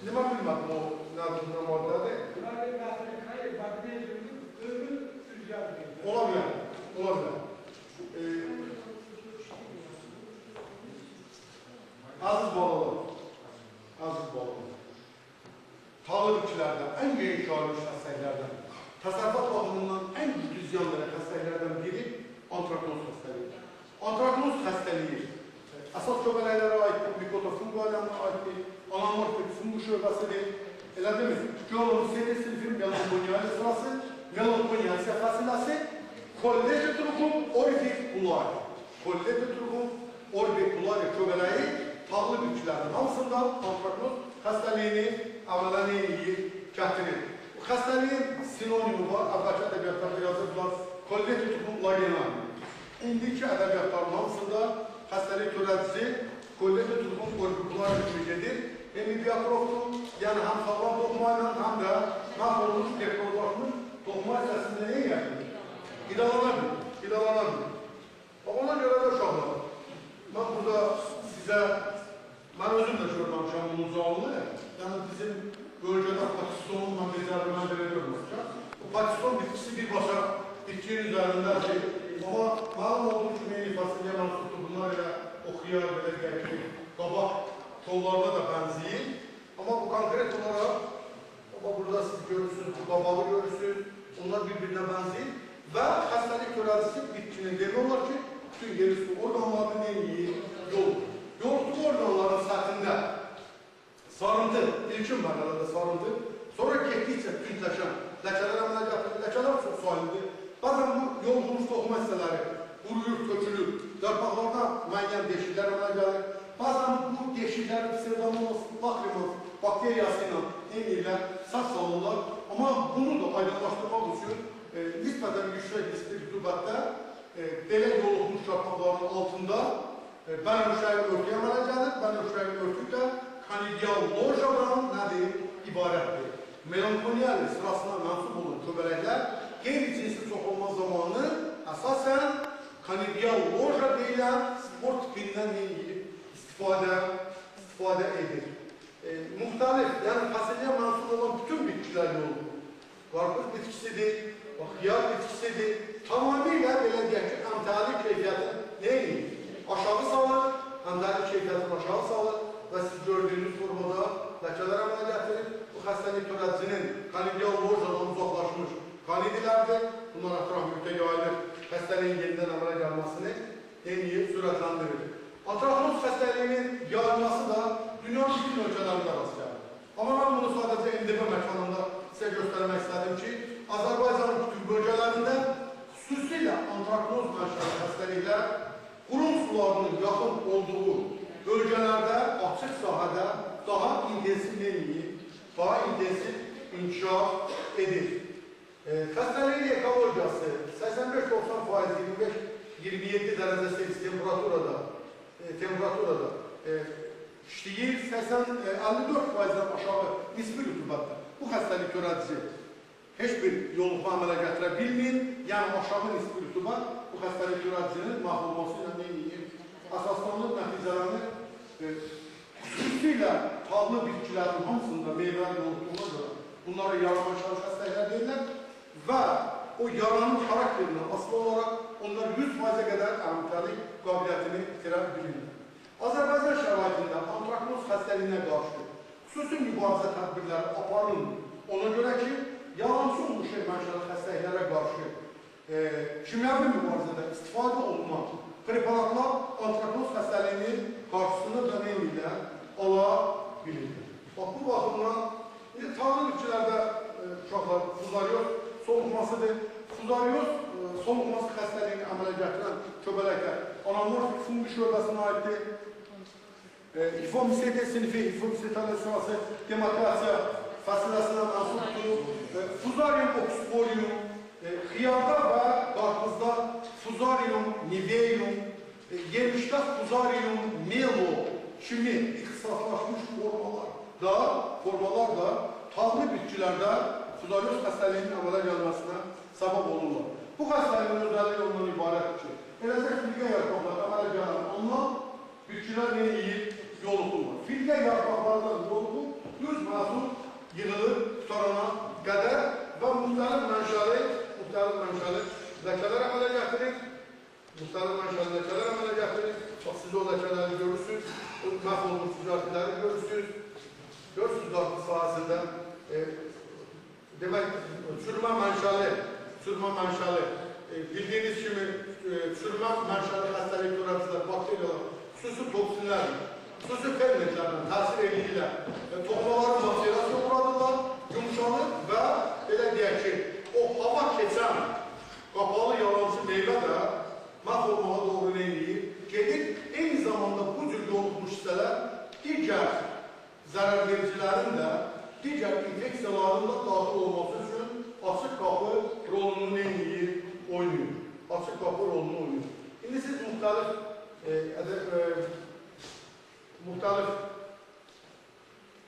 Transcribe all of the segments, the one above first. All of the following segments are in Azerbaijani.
Nima bilmadim o ne maddədir. Ola bilər, ola bilər. Aziz balalar, tağır bitkilərdən, ən geniş yayılmış xəstəliklərdən, təsərrüfat baxımından ən güclü ziyan verən xəstəliklərdən biri antraknoz xəstəliyidir. Antraknoz xəstəliyi əsas göbələklərə aiddir, mikotofunq aləminə aiddir, anamorfik funq şöbəsidir. Elə demir, Gölün seyir sinifin melankonia sırası, melankonia fasilası, kollegetrugum orbicularis. Kollegetrugum orbicularis göbələyi tağlı bitkilərin hamısında antraknoz xəstəliyini əmələ gətirir. Bu xəstəliyin sinonimi var, əvvəlki ədəbiyyatlarda yazırlar, kollegetrugum lagenani. İndiki ədəbiyyatların hamısında xəstəlik törədicisi kollegetrugum orbicularis kimi gedir. Hemibiyatrofdur, yəni həm sağlam toxuma ilə, həm də məhv olmuş, dektorlaşmış toxuma əsasında nəyə gətirir? Qidalanabilir. Ona görə də uşaqlar, mən burada sizə, mən özüm də görməmişəm bunun canlı, yəni bizim bölgədə patistonun mən becərimən belə görmüşəm. Bu patiston bitkisi birbaşa bitkinin üzərindədir. Amma məlum olduğu kimi fasilyə mənsubdur, bunlar ilə oxuyar, belə gəlir, qabaq kollarda da bənziyir. Amma bu konkret olaraq, burada siz görürsünüz, bu qabağı görürsünüz, onlar bir-birinə bənziyir və xəstəlik törədicisi bitkinin demək olar ki, bütün geri orqanlarının en iyi yoludur. Yoluxluq orqanların səthində sarıntı, ilkin mərhələdə sarıntı, sonra getdikcə tündləşən ləkələr əmələ gətirir, ləkələr çox sayılıdır. Bəzən bu yolxulmuş toxuma hissələri quruyur, tökülür, yarpaqlarda müəyyən deşiklər əmələ gəlir. Bazen bu deşiklərin pseudomonas lacrimus bakteriyası ilə eynilə sağ salırlar. Amma bunu da aydınlaşdırmaq üçün nisbətən yüksək riskli rütubətdə belə yoluxmuş yarpaqların altında bənövşəyin örtüyə əmələ gəlir. Bənövşəyin örtük də kanidial lojadan nədir? İbarətdir. Melankoniyali sırasına mənsub olan göbələklər qeyri-cinsi çoxalma zamanı əsasən kanidial loja deyilən sport tipindən istifadə edir. Müxtəlif, yəni fasilyə mənsub olan bütün bitkilər yolu. Qarpız bitkisidir, xiyar bitkisidir. Tamamilə belə deyək ki, əmtəli keyfiyyətin neyini? Aşağı salır, əmtəli keyfiyyətin aşağı salır və siz gördüyünüz formada ləkələr əmələ gətirir. Bu xəstəlik törədicinin kanidial lojadan uzaqlaşmış kanidilərdir. Bunlar ətraf mühitə yayılır. Xəstəliyin yenidən əmələ gəlməsini eyni sürətləndirir. Antraknoz xəstəliyinin yayılması da dünyanın bütün ölkələrində rast gəlir. Amma mən bunu sadəcə MDB məkanında sizə göstərmək istədim ki, Azərbaycanın bütün bölgələrində xüsusilə antraknoz mənşəli xəstəliklər qurum sularının yaxın olduğu bölgələrdə, açıq sahədə daha intensiv inkişaf edir. Xəstəliyin ekologiyası 85-90%, 25-27 dərəcə Selsi temperaturada işləyir, 54%-dən aşağı nisbi rütubətdir. Bu xəstəlik törədici heç bir yoluxma əmələ gətirə bilmir, yəni aşağı nisbi rütubət bu xəstəlik törədicinin məhv olması ilə neyini əsaslanır nəticələrini xüsusilə tağlı bitkilərin hamısında meyvəli yoluxduğuna görə bunları yaranmışlar xəstəliklər deyirlər və o yaranın xarakterindən asılı olaraq onlar 100%-ə qədər əmtəlik qabiliyyətini itirə bilirlər. Azərbaycan şəraitində antraknoz xəstəliyinə qarşı xüsusi mübarizə tədbirləri aparılır. Ona görə ki, yalancı olmuş mənşəli xəstəliklərə qarşı kimyəvi mübarizədə istifadə olunan preparatlar antraknoz xəstəliyinin qarşısını da neylə ala bilirdir. Bu baxımdan tağlı bitkilərdə uşaqlar fuzaryoz soluxmasıdır. Fuzaryoz soluxması xəstəliyini əmələ gətirən köbələklər anamorfik funq şöbəsinə aiddir. Hifomycete sinifi, hifomycete sırası demokrasiya fasiləsinə mənsubdur. Fuzarium oxysporium, xiyarda və qarpızda fuzarium niveum, yemişdə fuzarium melo kimi ixtisaslaşmış formalar da tağlı bitkilərdə fuzaryoz xəstəliyinin əmələ gəlməsinə səbəb olurlar. Bu xəstəliyin özəlliyi ondan ibarətdir ki, eləcək filqə yarpaqlar əmələ gələn ondan bitkilər neyini yoluxurlar. Filqə yarpaqlardan yoluxur, 100% çürütme mənşəli, bildiğiniz kimi çürüme mənşəli xəstəlik törədicilər, bakteriyalar, xüsusi toksinlər, xüsusi fermentlərlə təsir edirlər. Toxumaları vaksinasyon uğradırlar, yumuşanır və belə deyək ki, o hava keçən qapalı yalancı meyvə də məhv olmağa doğru neyliyi gedir. Eyni zamanda bu cür yolunmuş hissələr digər zərər vericilərin də digər infeksiyaların da daxil olması üçün açıq qapı rolunu neyliyi oynayır. Açıq qapı rolunu oynayır. İndi siz müxtəlif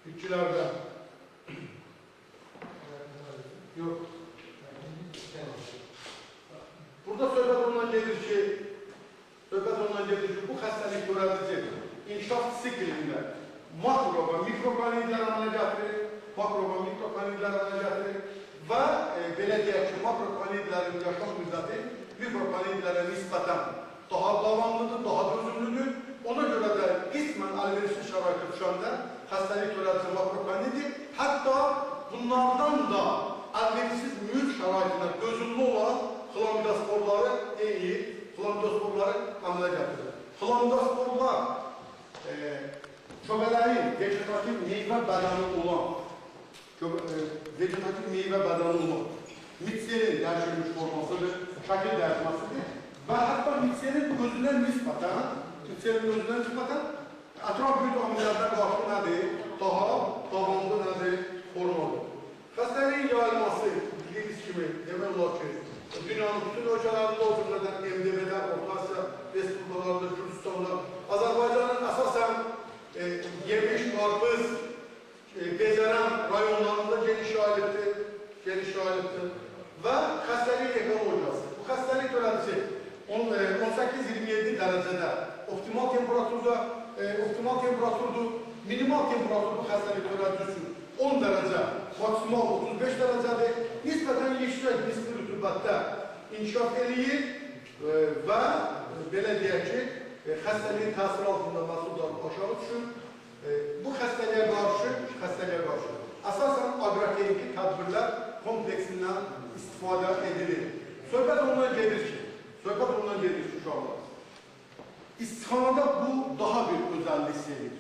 bitkilərdə yox. Burada söhbət ondan gedir ki, bu xəstəlik törədici inkişaf siklində makro və mikrokonidlər əmələ gətirir, və belə deyək ki, makrokonidlərin yaşam müddəti mikrokonidlərə nisbətən daha davamlıdır, daha dözümlüdür. Ona görə də qismən əlverişli şəraitə düşəndə xəstəlik törədici makrokonidi hətta bunlardan da əlverişsiz mühit şəraitinə dözümlü olan xlamidosporları əmələ gətirir. Xlamidosporlar çöbələrin vegetativ meyvə bədəni olan mitserin dəyişilmiş formasıdır, şəkil dəyişməsidir və hətta mitserin özünə nisbətən ətraf mühit amillərdən qarşı nədir? Daha davamlı nədir? Formadır. Xəstəliyin yayılması bildiğiniz kimi demək olar ki, dünyanın bütün ölkələrində o cümlədən MDB-də, Orta Asiya Respublikalarında, Gürcistan'da, Azərbaycanın əsasən yemiş, qarpız, bezərən rayonlarında geniş yayılıbdır və xəstəlik ekologiyası. Bu xəstəlik törədici 18-27 dərəcədə optimal temperaturdur, minimal temperatur bu xəstəlik törədici üçün 10 dərəcə, maksimal 35 dərəcədir, nisbətən yüksək nisbi rütubətdə inkişaf eləyir və belə deyək ki, xəstəliyin təsir altında məhsulları aşağı düşür. Bu xəstəliyə qarşı əsasən aqroterapik tədbirlər kompleksindən istifadə edilir. Söhbət ondan gedir ki, uşaqlar, istixanada bu daha bir özəllik selir.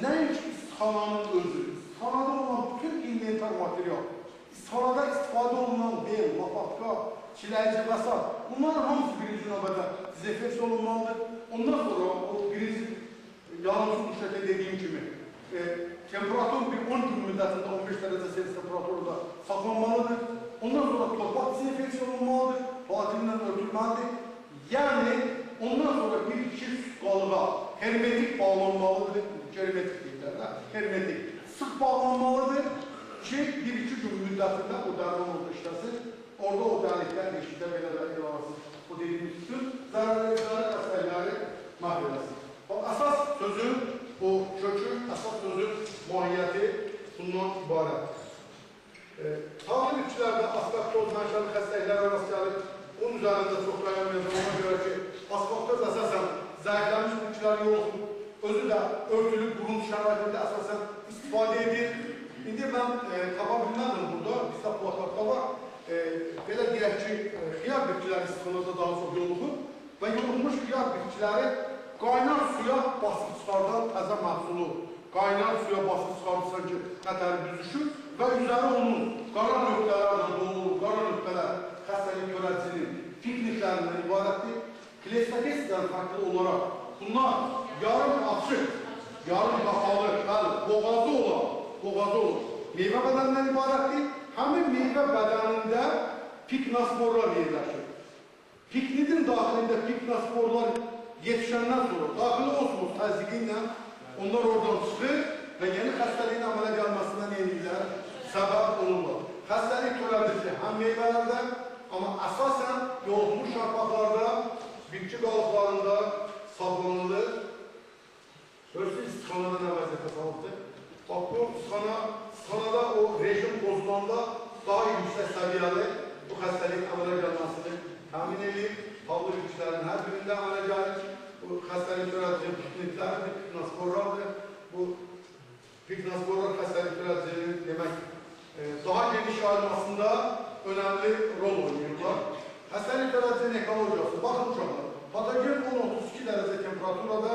Nəinki istixananın özü, istixanada olan bütün inventar material, istixanada istifadə olunan bel, lapatka, çiləyici və s. Bunların hamısı birinci növbədə dezinfeksiya olunmalıdır. Ondan sonra o birinci yalnız uşaqda dediyim kimi temperatur bir 10 gün müddətində 15 dərəcə Celsius temperaturunda saxlanmalıdır. Ondan sonra torpaq dezinfeksiya olunmalıdır, palatinlə örtülməlidir. Yəni, ondan sonra bir-iki süt qalığa hermetik bağlanmalıdır, hermetik sıx bağlanmalıdır ki, bir-iki gün müddətində o dərman orada işləsin, orada o dəliklər eşitdə belə də elasın. O dediyimiz bütün zərərləri, xəstəlikləri məhv eləsin. Əsas sözün, o kökü, əsas sözün mahiyyəti bundan ibarət. Tarih bitkilərdə asfaktoz mənşəli xəstəliklərə rast gəlir. Onun üzərində çox dayanmayacaq, ona görə ki, asfaktoz əsasən zəifləmiş bitkilər yoxdur. Özü də örtülü, qurun şəraitində əsasən istifadə edir. İndi mən tapa bilmədim burada, bizdə plakatda var. Belə deyək ki, xiyar bitkiləri istixanada daha çox yoluxur və yoluxmuş xiyar bitkiləri qaynar suya basıb çıxardan təzə məhsulu, qaynar suya basıb çıxarırsan ki, xətəri büzüşür və üzəri onun qara nöqtələrlə dolulur, qara nöqtələr xəstəlik törədicinin pikniklərindən ibarətdir. Klestokesidən fərqli olaraq bunlar yarım açıq, yarım qapalı, boğazı olan meyvə bədənindən ibarətdir. Həmin meyvə bədənində piknosporlar yerləşir. Piknidin daxilində piknosporlar yetişəndən sonra daxili osmos təzyiqi ilə onlar oradan çıxır və yeni xəstəliyin əmələ gəlməsinə neyirlər? Səbəb olurlar. Xəstəlik törədici həm meyvələrdə, amma əsasən yoluxmuş yarpaqlarda, bitki qalıqlarında saxlanılır. Görürsünüz, istixanada nə vəziyyətə salıbdır? Bax, bu istixanada o rejim pozulanda daha yüksək səviyyəli bu xəstəlik əmələ gəlməsini təmin edir. Pallı bitkilərin hər birində əmələ gəlir. Bu xəstəlik törədici pikniklərdir, piknosporlardır. Bu piknosporlar xəstəlik törədicinin demək daha geniş yayılmasında önəmli rol oynayırlar. Xəstəlik tərəzinin ekologiyası. Baxın uşaqlar, patogen 10-32 dərəcə temperaturada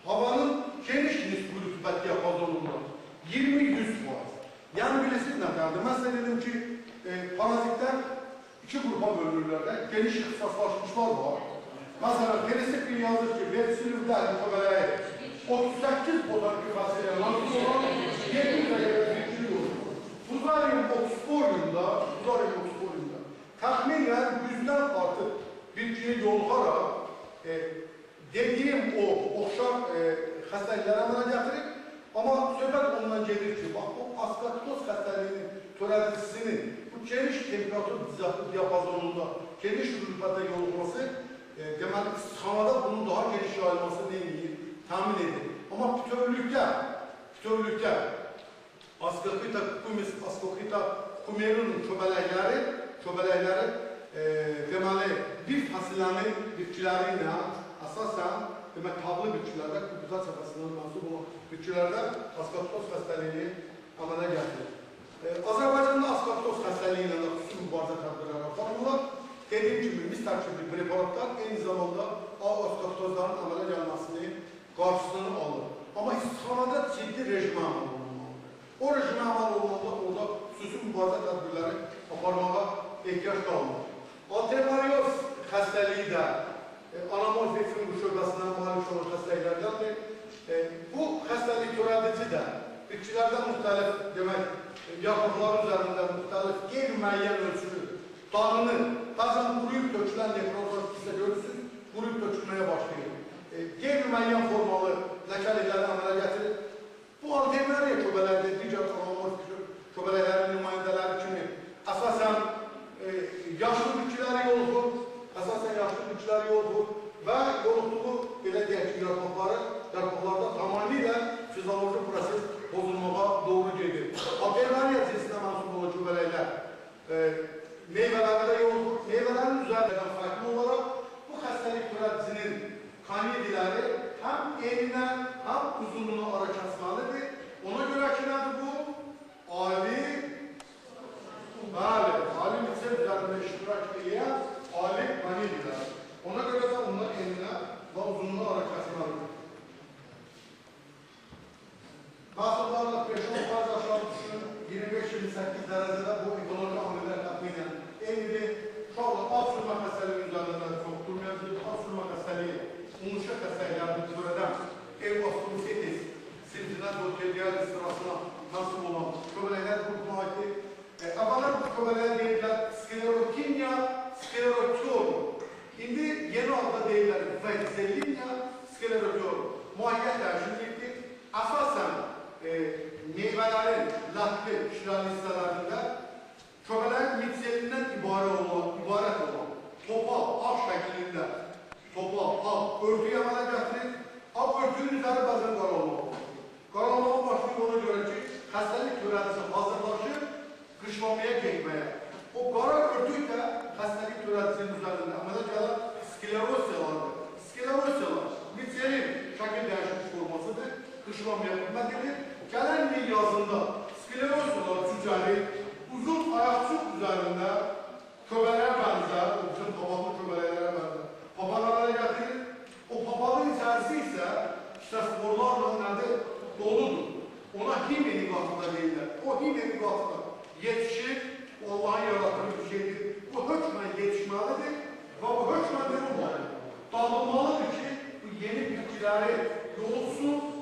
havanın geniş nisbi rütubət diapazonunda 20-100%. Yəni bilirsiniz nətərdir? Mən sizə dedim ki, parazitlər iki qrupa bölünürlər. Geniş ixtisaslaşmışlar var. Məsələn, Perisipin yazır ki, versilivlər müqabələyə 38 botanik fasilə nasıl olan 7 dərəcə bitkili olur. Fuzarium oxsporiumda təxminən 100-dən artıq bitkini yoluxaraq dediyim o oxşar xəstəliklərə əmələ gətirir. Amma söhbət ondan gedir ki, bax, o askatoz xəstəliyinin törədicisinin bu geniş temperatur diapazonunda, geniş rütubətdə yoluxması deməli, istixanada bunun daha geniş yayılmasını təmin edir. Amma bütövlükdə Ascospita cumis, Ascospita cumerilum çöbələkləri deməli, bir fasilənin bitkiləri ilə əsasən demək, tablı bitkilərdə, kubuzat səfəsindən mənsub olan bitkilərdə askatoz xəstəliyini əmələ gətirir. Azərbaycanda askatoz xəstəliyi ilə xüsusi mübarizə tədbirləri aparırlar. Dediyim kimi, mis tərkibli preparatlar eyni zamanda askatozların əmələ gəlməsini qarşısını alır. Amma istixanada ciddi rejimə əməl olunmalıdır. O rejimə əməl olunmalıdır, orada xüsusi mübarizə tədbirləri aparmağa ehtiyac qalmır. Altermarioz xəstəliyi də anamorf etkin şöbəsindən malik olan xəstəliklərdəndir. Bu xəstəlik törədici də bitkilərdə müxtəlif, demək, yarpaqlar üzərində müxtəlif qeyri-müəyyən ölçülü dağını, bəzən quruyub tökülən nekrozlar sizə görürsünüz, quruyub tökülməyə başlayır. Qeyri-müəyyən formalı ləkəlikləri əmələ gətirir. Bu altermariya şöbələrdə digər anamorf şöbələklərin nümayəndələri kimi əsasən yaşlı bitkiləri yoluxur, və yoluxduğu, belə deyək ki, yarpaqlarda tamamilə fizioloji proses bozulmağa doğru gedir. Altermariya cinsinə mənsub olan şöbələklər meyvələrdə yoluxur. Meyvələrin üzərindən fərqli olaraq bu xəstəlik törədicinin kanidiləri həm eninə, həm uzunluğuna ara kəsməlidir. Ona görə ki, nədir bu? Ali mitse üzərində iştirak edən ali kanidilər. Ona görə də onlar eninə və uzunluğuna ara kəsməlidir. Məhsullarla 5-10% aşağı düşünün, 25-28 dərəcədə bu ekoloji amillər təxminən eynidir. Uşaqlar, alt sürmə xəstəliyi üzərində çox durmayabilir. Alt sürmə xəstəliyi, unuşa xəstəliklərini törədən Evastomositis sinfindən dotelial sırasına nasıl olan şöbələklər qrupuna aiddir. Əvvəllər bu şöbələklər deyirlər sklerotiniya, sklerotior. İndi yeni adda deyirlər Vexellinia, sklerotior. Müayyət dəyişiklikdir. Əsasən meyvələrin latlı şirali hissələrində şöbələrin mitselindən ibarət olan topal, ağ şəklində topal, ağ örtüyü əmələ gətirir. Ağ örtüyün üzəri bəzən qaralmalıdır. Qaralmağa başlayıb ona görə ki, xəstəlik törədicisi hazırlaşır qışlamaya getməyə. O qara örtük də xəstəlik törədicisinin üzərində əmələ gələn sklerosiyalardır. Sklerosiyalar mitselin şəkil dəyişmiş formasıdır. Qışlamaya xidmət edir. Gələn il yazında sklerosiyalar cücəli, uzun ayaqçıq üzərində köbələrə bənzər, o bütün papaqlı köbələrə bənzər, papaqalara gətirir. O papağın içərisi isə sporlarla nədir? Doludur. Ona himeniqatıda deyirlər. O himeniqatıda yetişir, Allah'ın yarattığı bir şeydir. Bu hökmən yetişməlidir və bu hökmən olmalıdır. Dağılmalıdır ki, bu yeni bitkiləri yolsun